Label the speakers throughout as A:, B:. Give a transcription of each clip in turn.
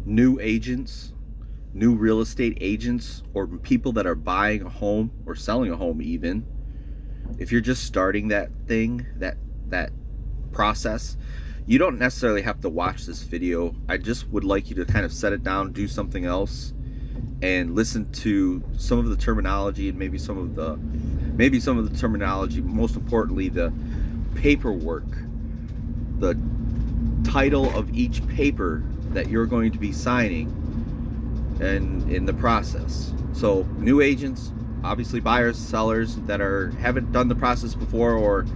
A: new agents, new real estate agents, or people that are buying a home or selling a home even, if you're just starting that process, you don't necessarily have to watch this video. I just would like you to kind of set it down, do something else, and listen to some of the terminology, and maybe some of the terminology, most importantly the paperwork, the title of each paper that you're going to be signing, and in the process. So new agents, obviously buyers, sellers that haven't done the process before, or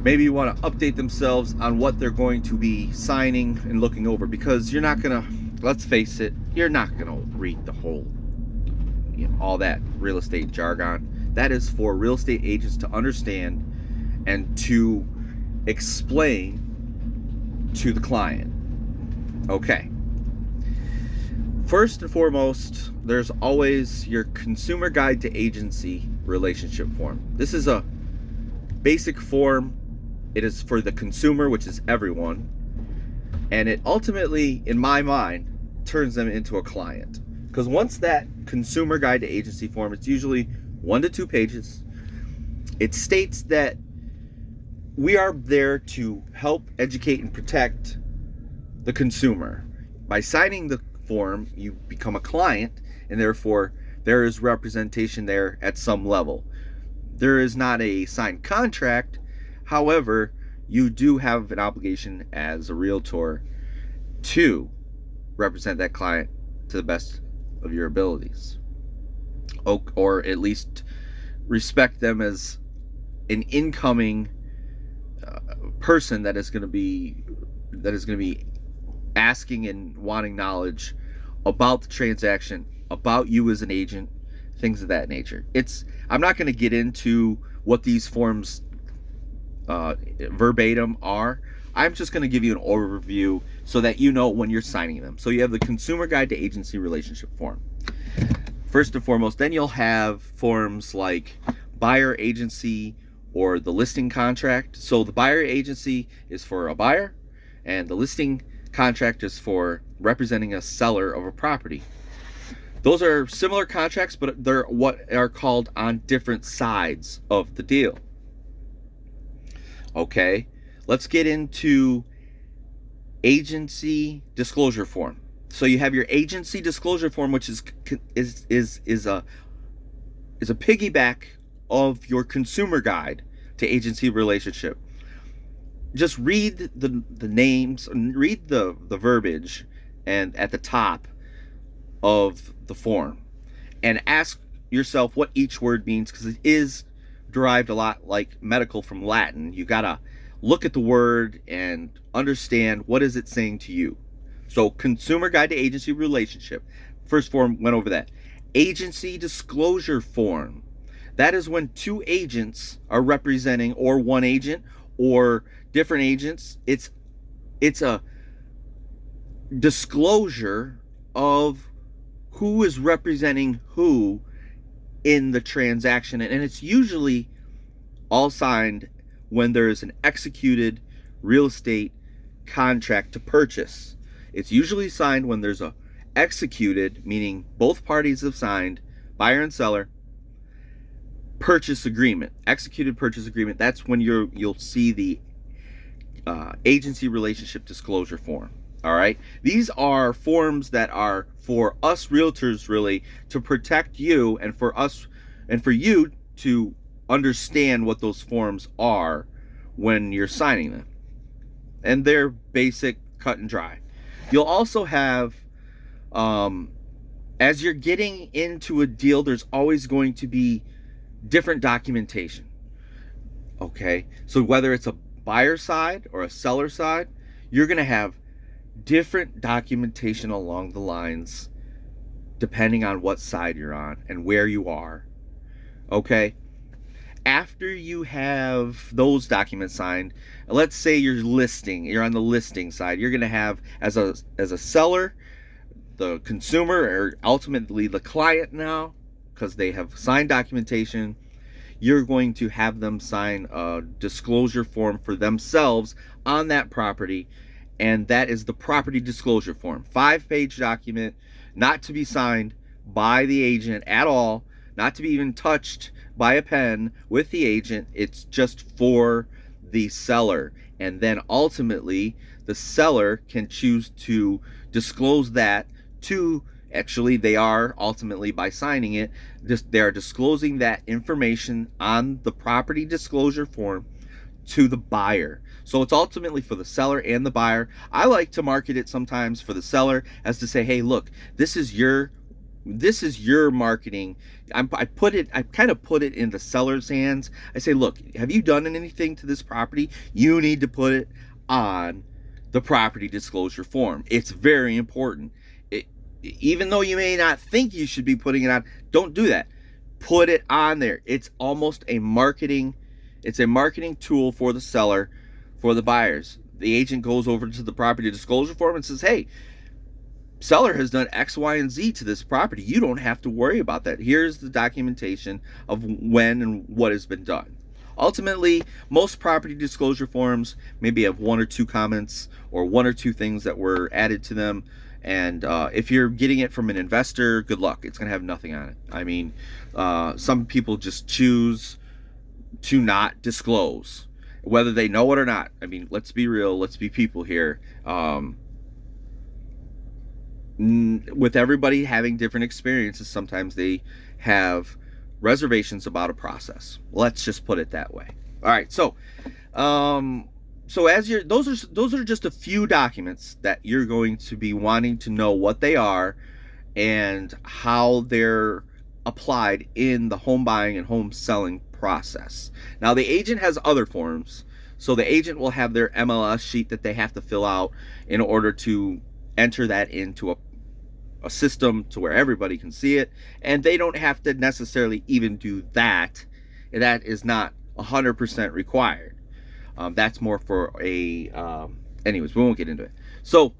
A: maybe you want to update themselves on what they're going to be signing and looking over, because you're not gonna, let's face it, you're not gonna read the whole, all that real estate jargon. That is for real estate agents to understand and to explain to the client. Okay. First and foremost, there's always your consumer guide to agency relationship form. This is a basic form. It is for the consumer, which is everyone, and it ultimately, in my mind, turns them into a client. Because once that consumer guide to agency form, it's usually 1 to 2 pages. It states that we are there to help educate and protect the consumer. By signing the form, you become a client, and therefore there is representation there at some level. There is not a signed contract. However, you do have an obligation as a realtor to represent that client to the best of your abilities, or at least respect them as an incoming person that is going to be asking and wanting knowledge about the transaction, about you as an agent, things of that nature. I'm not going to get into what these forms verbatim are. I'm just going to give you an overview so that you know when you're signing them. So you have the consumer guide to agency relationship form. First and foremost, then you'll have forms like buyer agency or the listing contract. So the buyer agency is for a buyer, and the listing contract is for representing a seller of a property. Those are similar contracts, but they're what are called on different sides of the deal. Okay, let's get into agency disclosure form. So you have your agency disclosure form, which is a piggyback of your consumer guide to agency relationship. Just read the names and read the verbiage and at the top of the form, and ask yourself what each word means, because it is derived a lot like medical from Latin. You gotta look at the word and understand what is it saying to you. So consumer guide to agency relationship, first form went over that. Agency disclosure form, that is when 2 agents are representing, or 1 agent or different agents. It's a disclosure of who is representing who in the transaction, and it's usually all signed when there is an executed real estate contract to purchase. It's usually signed when there's a executed, meaning both parties have signed, buyer and seller, purchase agreement, executed purchase agreement. That's when you'll see the agency relationship disclosure form. All right, these are forms that are for us realtors, really, to protect you, and for us and for you to understand what those forms are when you're signing them. And they're basic, cut and dry. You'll also have, as you're getting into a deal, there's always going to be different documentation. Okay, so whether it's a buyer side or a seller side, you're going to have different documentation along the lines depending on what side you're on and where you are. Okay, after you have those documents signed, let's say you're on the listing side, you're going to have, as a seller, the consumer, or ultimately the client now, because they have signed documentation, you're going to have them sign a disclosure form for themselves on that property, and that is the property disclosure form. 5-page document, not to be signed by the agent at all, not to be even touched by a pen with the agent. It's just for the seller. And then ultimately, the seller can choose to disclose that to, actually, they are ultimately, by signing it, they are disclosing that information on the property disclosure form to the buyer. So it's ultimately for the seller and the buyer. I like to market it sometimes for the seller as to say, hey, look, this is your marketing. I kind of put it in the seller's hands. I say, look, have you done anything to this property? You need to put it on the property disclosure form. It's very important. Even though you may not think you should be putting it on, don't do that. Put it on there. It's almost a marketing tool for the seller, for the buyers. The agent goes over to the property disclosure form and says, hey, seller has done X, Y, and Z to this property. You don't have to worry about that. Here's the documentation of when and what has been done. Ultimately, most property disclosure forms maybe have 1 or 2 comments or 1 or 2 things that were added to them. And if you're getting it from an investor, good luck. It's going to have nothing on it. I mean, some people just choose to not disclose, whether they know it or not. I mean, let's be real. Let's be people here. With everybody having different experiences, sometimes they have reservations about a process. Let's just put it that way. All right. So as those are just a few documents that you're going to be wanting to know what they are and how they're applied in the home buying and home selling process. Now, the agent has other forms. So the agent will have their MLS sheet that they have to fill out in order to enter that into a system to where everybody can see it. And they don't have to necessarily even do that. That is not 100% required. That's more for anyways, we won't get into it. So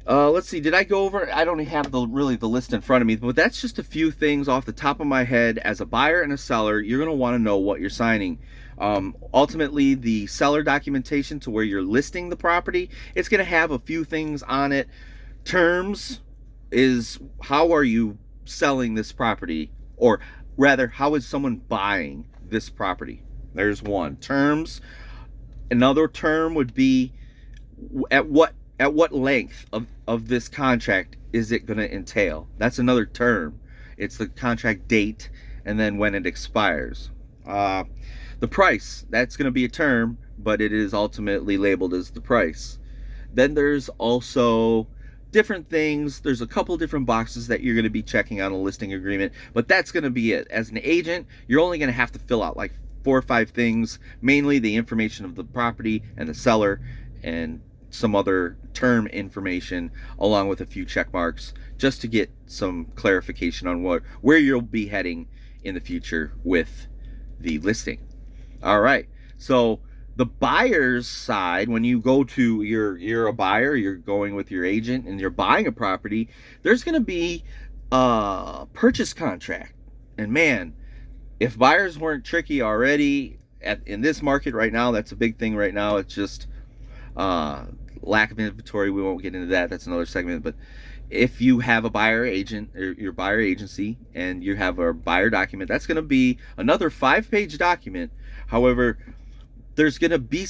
A: let's see, did I go over? I don't have the list in front of me, but that's just a few things off the top of my head. As a buyer and a seller, you're going to want to know what you're signing. Ultimately, the seller documentation to where you're listing the property, it's going to have a few things on it. Terms is, how are you selling this property? Or rather, how is someone buying this property? There's one. Terms. Another term would be at what length of this contract is it going to entail? That's another term. It's the contract date and then when it expires. The price, that's going to be a term, but it is ultimately labeled as the price. Then there's also different things. There's a couple different boxes that you're going to be checking on a listing agreement, but that's going to be it. As an agent, you're only going to have to fill out like 4 or 5 things, mainly the information of the property and the seller and some other term information, along with a few check marks, just to get some clarification on where you'll be heading in the future with the listing. All right, so the buyer's side, when you go to you're a buyer, you're going with your agent and you're buying a property, there's going to be a purchase contract. And man, if buyers weren't tricky already in this market right now, that's a big thing right now. It's just lack of inventory. We won't get into that. That's another segment. But if you have a buyer agent or your buyer agency and you have a buyer document, that's going to be another 5-page document. However, there's going to be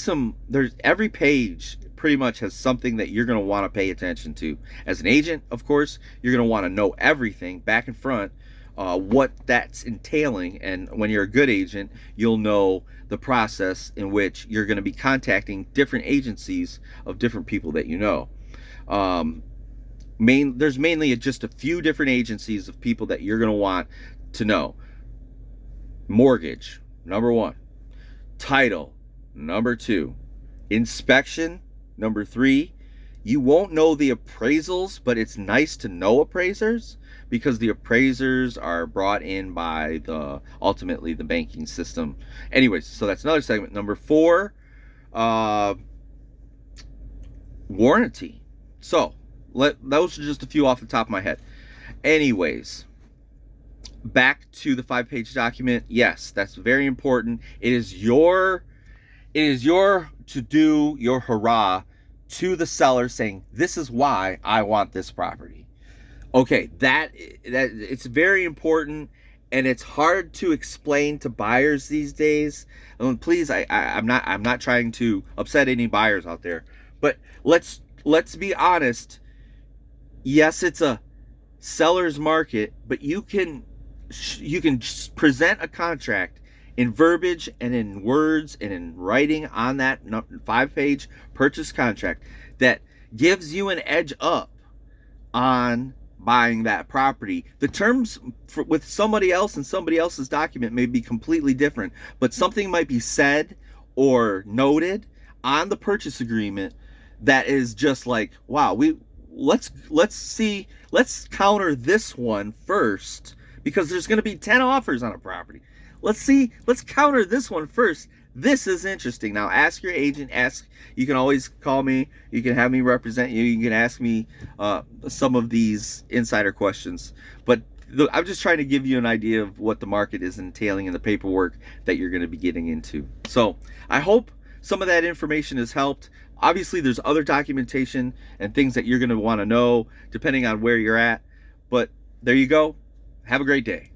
A: every page pretty much has something that you're going to want to pay attention to. As an agent, of course, you're going to want to know everything back and front, what that's entailing. And when you're a good agent, you'll know the process in which you're going to be contacting different agencies of different people that you know. There's mainly just a few different agencies of people that you're going to want to know. Mortgage, number 1. Title, number 2. Inspection, number 3. You won't know the appraisals, but it's nice to know appraisers, because the appraisers are brought in by ultimately the banking system. Anyways, so that's another segment. Number 4, warranty. So those are just a few off the top of my head. Anyways, back to the 5-page document. Yes, that's very important. It is your to do, your hurrah to the seller saying, this is why I want this property. Okay, that it's very important, and it's hard to explain to buyers these days. And please, I'm not trying to upset any buyers out there, but let's be honest. Yes, it's a seller's market, but you can present a contract in verbiage and in words and in writing on that 5-page purchase contract that gives you an edge up on buying that property. The terms with somebody else and somebody else's document may be completely different, but something might be said or noted on the purchase agreement that is just like, wow, let's counter this one first, because there's going to be 10 offers on a property. Let's counter this one first. This is interesting. Now ask your agent. You can always call me. You can have me represent you. You can ask me some of these insider questions. But I'm just trying to give you an idea of what the market is entailing in the paperwork that you're going to be getting into. So I hope some of that information has helped. Obviously, there's other documentation and things that you're going to want to know depending on where you're at. But there you go. Have a great day.